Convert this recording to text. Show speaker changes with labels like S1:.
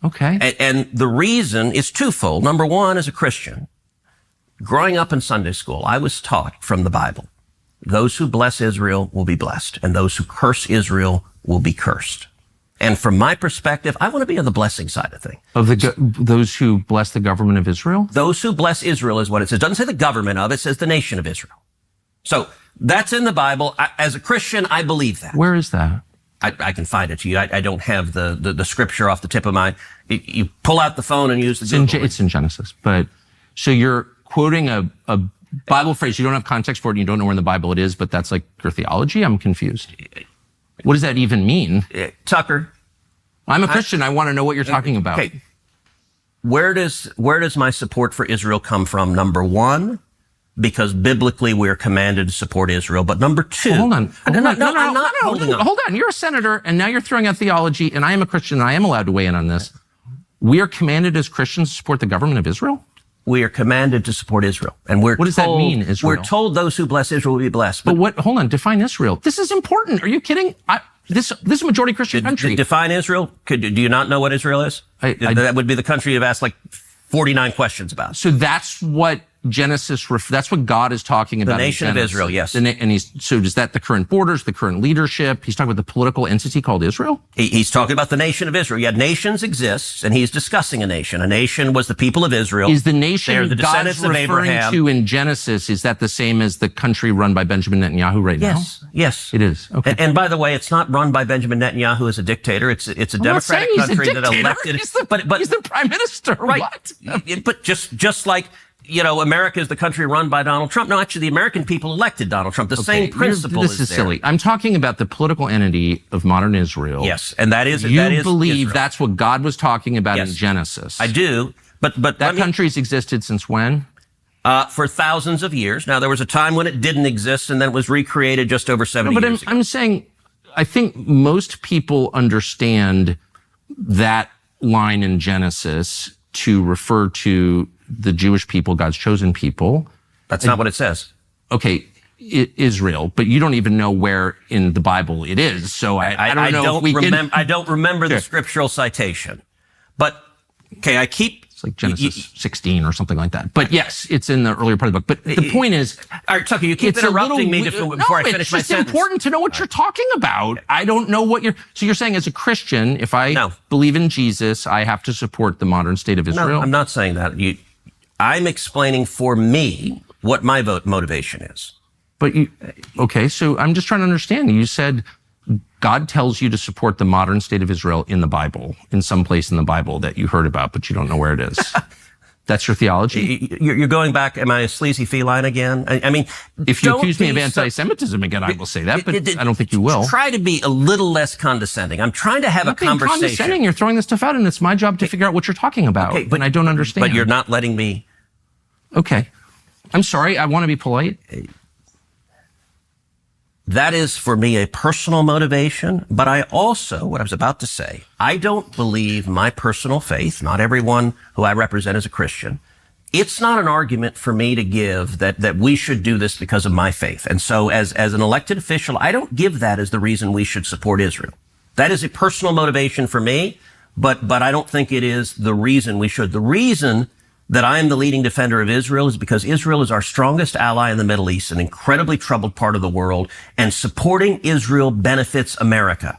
S1: Okay.
S2: And the reason is twofold. Number one, as a Christian, growing up in Sunday school, I was taught from the Bible, those who bless Israel will be blessed, and those who curse Israel will be cursed. And from my perspective, I want to be on the blessing side of things.
S1: Of those who bless the government of Israel?
S2: Those who bless Israel is what it says. It doesn't say the government of it, it says the nation of Israel. So that's in the Bible. As a Christian, I believe that.
S1: Where is that?
S2: I can find it to you. I don't have the scripture off the tip of my. You pull out the phone and use the Google.
S1: It's in Genesis. But so you're quoting a Bible phrase. You don't have context for it. And you don't know where in the Bible it is, but that's like your theology. I'm confused. What does that even mean?
S2: Tucker.
S1: I'm a Christian. I want to know what you're talking about.
S2: Okay. Where does my support for Israel come from? Number one, because biblically we're commanded to support Israel. But number two,
S1: hold on.
S2: Hold
S1: on. You're a senator, and now you're throwing out theology, and I am a Christian, and I am allowed to weigh in on this. We are commanded as Christians to support the government of Israel?
S2: We are commanded to support Israel. And what
S1: does that mean, Israel?
S2: We're told those who bless Israel will be blessed.
S1: But hold on, define Israel. This is important. Are you kidding? This is a majority Christian country.
S2: Define Israel? Do you not know what Israel is? That would be the country you've asked like 49 questions about.
S1: So that's what Genesis, that's what God is talking about.
S2: The nation of Israel, yes.
S1: So is that the current borders, the current leadership? He's talking about the political entity called Israel?
S2: He's talking about the nation of Israel. Yeah, nations exist, and he's discussing a nation. A nation was the people of Israel.
S1: Is the nation
S2: They're the descendants
S1: God's
S2: of
S1: referring
S2: Abraham.
S1: to in Genesis, is that the same as the country run by Benjamin Netanyahu right now?
S2: Yes.
S1: It is. Okay.
S2: And by the way, it's not run by Benjamin Netanyahu as a dictator. It's a democratic country that elected.
S1: He's the prime minister.
S2: Right.
S1: What?
S2: But just like, America is the country run by Donald Trump. No, actually, the American people elected Donald Trump. The same principle
S1: This is silly. I'm talking about the political entity of modern Israel.
S2: Yes, and that is
S1: believe
S2: Israel.
S1: That's what God was talking about in Genesis.
S2: I do, but
S1: that country's existed since when?
S2: For thousands of years. Now, there was a time when it didn't exist, and then it was recreated just over 70 years ago.
S1: I'm saying, I think most people understand that line in Genesis to refer to the Jewish people, God's chosen people.
S2: That's not what it says.
S1: Okay, Israel, but you don't even know where in the Bible it is. So I don't know if we can.
S2: I don't remember the scriptural citation. But, okay,
S1: It's like Genesis 16 or something like that. But yes, it's in the earlier part of the book. But the point is...
S2: All right, Tucker, you keep interrupting me before I finish my sentence.
S1: It's just important to know what you're talking about. I don't know what you're... So you're saying as a Christian, if I believe in Jesus, I have to support the modern state of Israel?
S2: No, I'm not saying that. I'm explaining for me what my motivation is.
S1: But okay, so I'm just trying to understand. You said God tells you to support the modern state of Israel in the Bible, in some place in the Bible that you heard about, but you don't know where it is. That's your theology?
S2: You're going back, am I a sleazy feline again? I mean...
S1: If you accuse me of anti-Semitism again, I will say that, but I don't think you will.
S2: Try to be a little less condescending. I'm trying to have a conversation.
S1: Condescending. You're throwing this stuff out, and it's my job to figure out what you're talking about, and I don't understand.
S2: But you're not letting me...
S1: Okay. I'm sorry, I want to be polite.
S2: That is, for me, a personal motivation, but I also, what I was about to say, I don't believe my personal faith, not everyone who I represent is a Christian, it's not an argument for me to give that we should do this because of my faith. And so as an elected official, I don't give that as the reason we should support Israel. That is a personal motivation for me, but I don't think it is the reason we should. The reason that I am the leading defender of Israel is because Israel is our strongest ally in the Middle East, an incredibly troubled part of the world, and supporting Israel benefits America.